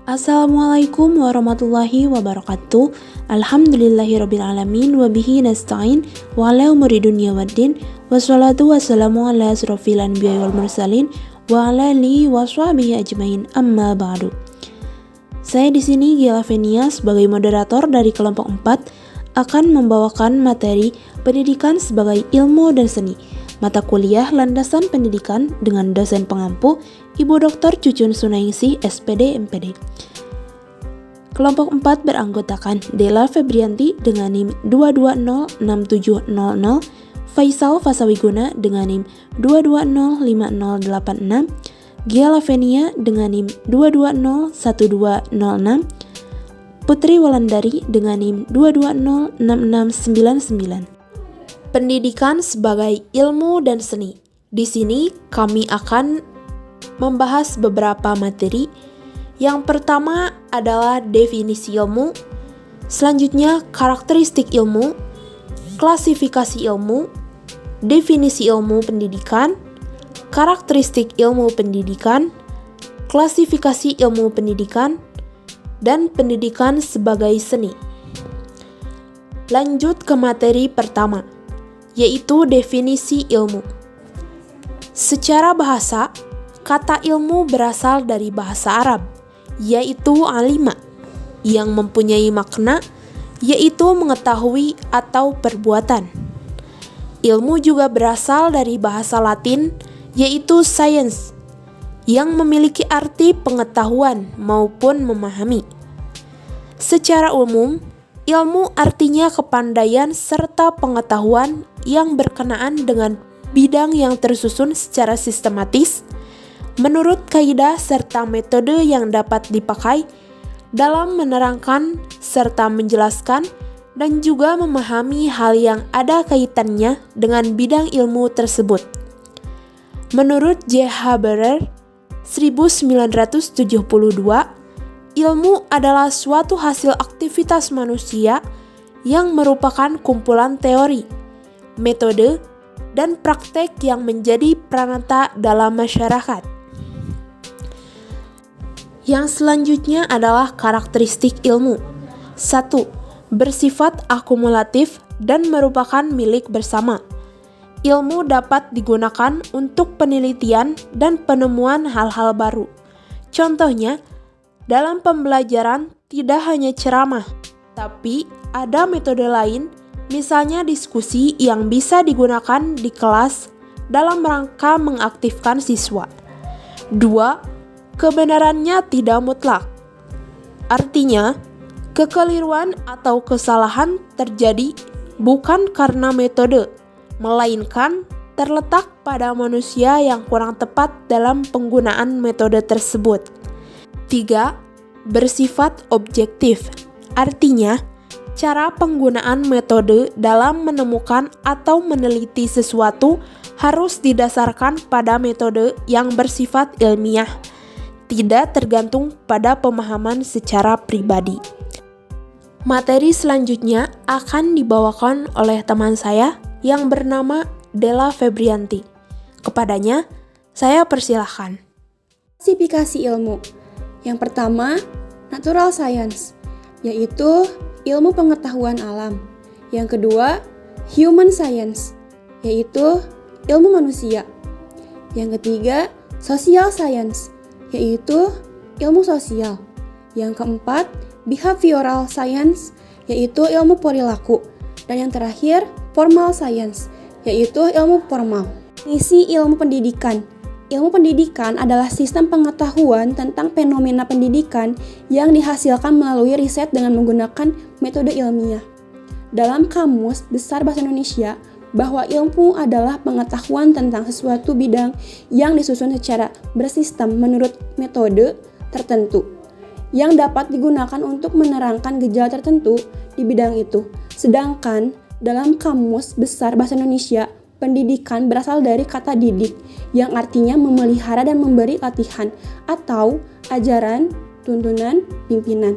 Assalamualaikum warahmatullahi wabarakatuh. Alhamdulillahirrabbilalamin. Wabihi nasta'in. Wa ala umuri dunya waddin. Wassalatu wassalamu ala asrofil anbiya wal mursalin. Wa ala alihi wa sahbihi ajmain. Amma ba'du. Saya di sini Giela Venia sebagai moderator dari kelompok 4 akan membawakan materi pendidikan sebagai ilmu dan seni. Mata kuliah landasan pendidikan dengan dosen pengampu Ibu Dr. Cucun Sunaingsi, SPD MPD. Kelompok 4 beranggotakan Dela Febrianti dengan NIM 2206700, Faisal Fasawiguna dengan NIM 2205086, Giela Venia dengan NIM 2201206, Putri Walandari dengan NIM 2206699. Pendidikan sebagai ilmu dan seni. Di sini kami akan membahas beberapa materi. Yang pertama adalah definisi ilmu, selanjutnya karakteristik ilmu, klasifikasi ilmu, definisi ilmu pendidikan, karakteristik ilmu pendidikan, klasifikasi ilmu pendidikan, dan pendidikan sebagai seni. Lanjut ke materi pertama, yaitu definisi ilmu. Secara bahasa, kata ilmu berasal dari bahasa Arab, yaitu alima, yang mempunyai makna, yaitu mengetahui atau perbuatan. Ilmu juga berasal dari bahasa Latin, yaitu science, yang memiliki arti pengetahuan maupun memahami. Secara umum, ilmu artinya kepandaian serta pengetahuan yang berkenaan dengan bidang yang tersusun secara sistematis, menurut kaidah serta metode yang dapat dipakai dalam menerangkan serta menjelaskan dan juga memahami hal yang ada kaitannya dengan bidang ilmu tersebut. Menurut J.H. Barer, 1972, ilmu adalah suatu hasil aktivitas manusia yang merupakan kumpulan teori, metode, dan praktek yang menjadi pranata dalam masyarakat. Yang selanjutnya adalah karakteristik ilmu. 1. Bersifat akumulatif dan merupakan milik bersama. Ilmu dapat digunakan untuk penelitian dan penemuan hal-hal baru. Contohnya, dalam pembelajaran tidak hanya ceramah, tapi ada metode lain, misalnya diskusi yang bisa digunakan di kelas dalam rangka mengaktifkan siswa. 2. Kebenarannya tidak mutlak. Artinya, kekeliruan atau kesalahan terjadi bukan karena metode, melainkan terletak pada manusia yang kurang tepat dalam penggunaan metode tersebut. 3. Bersifat objektif. Artinya, cara penggunaan metode dalam menemukan atau meneliti sesuatu harus didasarkan pada metode yang bersifat ilmiah, tidak tergantung pada pemahaman secara pribadi. Materi selanjutnya akan dibawakan oleh teman saya yang bernama Dela Febrianti. Kepadanya, saya persilahkan. Klasifikasi ilmu. Yang pertama, natural science, yaitu ilmu pengetahuan alam. Yang kedua, human science, yaitu ilmu manusia. Yang ketiga, social science, yaitu ilmu sosial. Yang keempat, behavioral science, yaitu ilmu perilaku. Dan yang terakhir, formal science, yaitu ilmu formal. Isi ilmu pendidikan. Ilmu pendidikan adalah sistem pengetahuan tentang fenomena pendidikan yang dihasilkan melalui riset dengan menggunakan metode ilmiah. Dalam Kamus Besar Bahasa Indonesia, bahwa ilmu adalah pengetahuan tentang sesuatu bidang yang disusun secara bersistem menurut metode tertentu, yang dapat digunakan untuk menerangkan gejala tertentu di bidang itu. Sedangkan dalam Kamus Besar Bahasa Indonesia, pendidikan berasal dari kata didik, yang artinya memelihara dan memberi latihan atau ajaran, tuntunan, pimpinan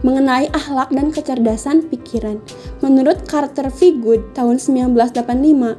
mengenai akhlak dan kecerdasan pikiran. Menurut Carter V. Good tahun 1985,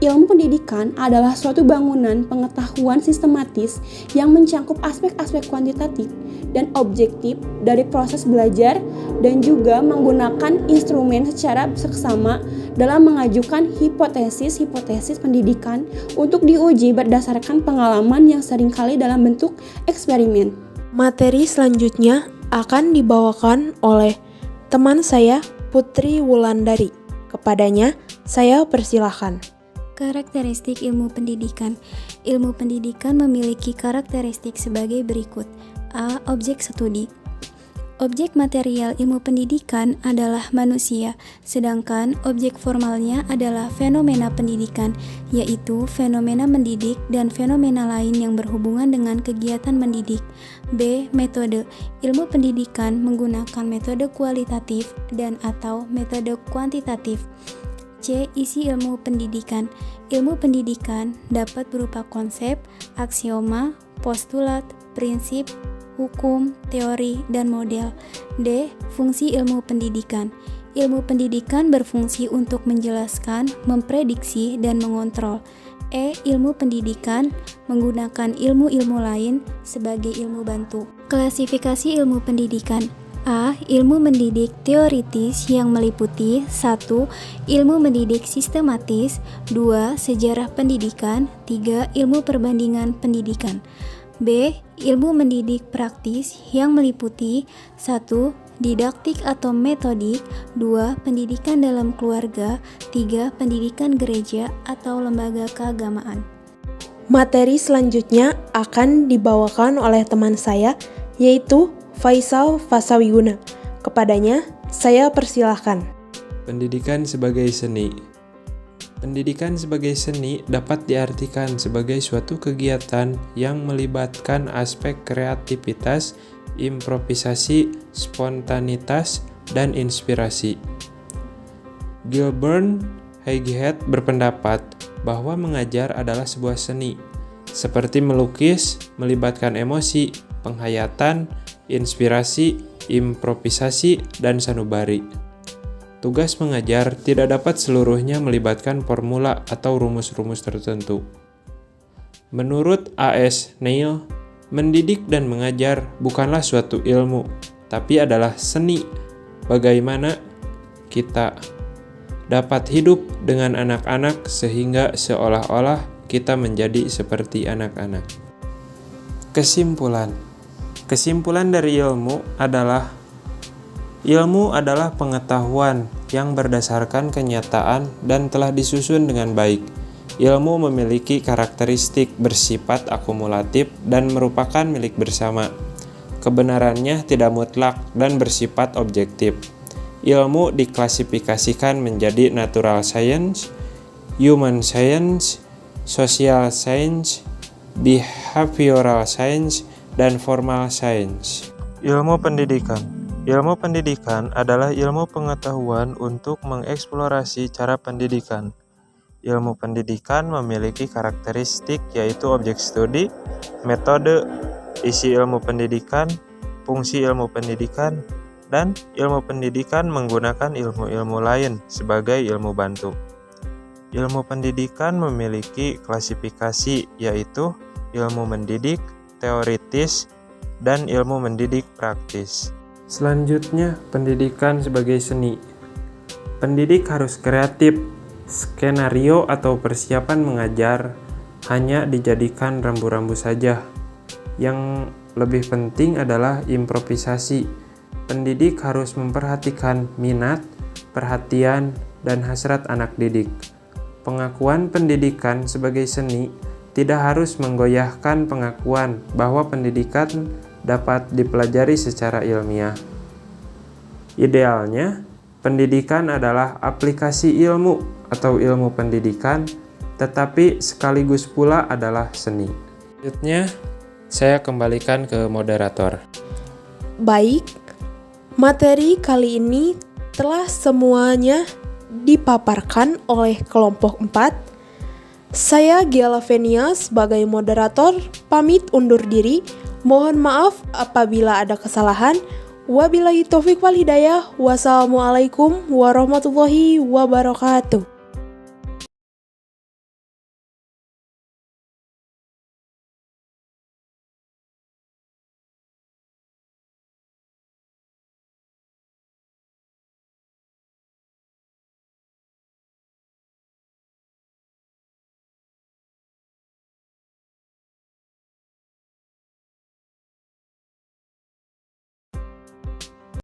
ilmu pendidikan adalah suatu bangunan pengetahuan sistematis yang mencangkup aspek-aspek kuantitatif dan objektif dari proses belajar dan juga menggunakan instrumen secara seksama dalam mengajukan hipotesis-hipotesis pendidikan untuk diuji berdasarkan pengalaman yang seringkali dalam bentuk eksperimen. Materi selanjutnya akan dibawakan oleh teman saya, Putri Wulandari. Kepadanya, saya persilahkan. Karakteristik ilmu pendidikan. Ilmu pendidikan memiliki karakteristik sebagai berikut. A. Objek studi. Objek material ilmu pendidikan adalah manusia, sedangkan objek formalnya adalah fenomena pendidikan, yaitu fenomena mendidik dan fenomena lain yang berhubungan dengan kegiatan mendidik. B. Metode. Ilmu pendidikan menggunakan metode kualitatif dan atau metode kuantitatif. C. Isi ilmu pendidikan. Ilmu pendidikan dapat berupa konsep, aksioma, postulat, prinsip, hukum, teori, dan model. D. Fungsi ilmu pendidikan. Ilmu pendidikan berfungsi untuk menjelaskan, memprediksi, dan mengontrol. E. Ilmu pendidikan menggunakan ilmu-ilmu lain sebagai ilmu bantu. Klasifikasi ilmu pendidikan. A. Ilmu mendidik teoritis yang meliputi 1. Ilmu mendidik sistematis, 2. Sejarah pendidikan, 3. Ilmu perbandingan pendidikan. B. Ilmu mendidik praktis yang meliputi 1. Didaktik atau metodik, 2. Pendidikan dalam keluarga, 3. Pendidikan gereja atau lembaga keagamaan. Materi selanjutnya akan dibawakan oleh teman saya, yaitu Faisal Fasawiguna. Kepadanya, saya persilahkan. Pendidikan sebagai seni. Pendidikan sebagai seni dapat diartikan sebagai suatu kegiatan yang melibatkan aspek kreativitas, improvisasi, spontanitas, dan inspirasi. Gilbert Highgate berpendapat bahwa mengajar adalah sebuah seni, seperti melukis, melibatkan emosi, penghayatan, inspirasi, improvisasi, dan sanubari. Tugas mengajar tidak dapat seluruhnya melibatkan formula atau rumus-rumus tertentu. Menurut A.S. Neil, mendidik dan mengajar bukanlah suatu ilmu, tapi adalah seni. Bagaimana kita dapat hidup dengan anak-anak sehingga seolah-olah kita menjadi seperti anak-anak. Kesimpulan dari ilmu adalah pengetahuan yang berdasarkan kenyataan dan telah disusun dengan baik. Ilmu memiliki karakteristik bersifat akumulatif dan merupakan milik bersama. Kebenarannya tidak mutlak dan bersifat objektif. Ilmu diklasifikasikan menjadi natural science, human science, social science, behavioral science, dan formal science. Ilmu pendidikan. Ilmu pendidikan adalah ilmu pengetahuan untuk mengeksplorasi cara pendidikan. Ilmu pendidikan memiliki karakteristik yaitu objek studi, metode, isi ilmu pendidikan, fungsi ilmu pendidikan, dan ilmu pendidikan menggunakan ilmu-ilmu lain sebagai ilmu bantu. Ilmu pendidikan memiliki klasifikasi yaitu ilmu mendidik, teoritis, dan ilmu mendidik praktis. Selanjutnya, pendidikan sebagai seni. Pendidik harus kreatif. Skenario atau persiapan mengajar hanya dijadikan rambu-rambu saja. Yang lebih penting adalah improvisasi. Pendidik harus memperhatikan minat, perhatian, dan hasrat anak didik. Pengakuan pendidikan sebagai seni tidak harus menggoyahkan pengakuan bahwa pendidikan dapat dipelajari secara ilmiah. Idealnya, pendidikan adalah aplikasi ilmu atau ilmu pendidikan, tetapi sekaligus pula adalah seni. Selanjutnya, saya kembalikan ke moderator. Baik, materi kali ini telah semuanya dipaparkan oleh kelompok 4. Saya Giala Venia sebagai moderator pamit undur diri. Mohon maaf apabila ada kesalahan. Wabillahi taufiq wal hidayah. Wassalamualaikum warahmatullahi wabarakatuh.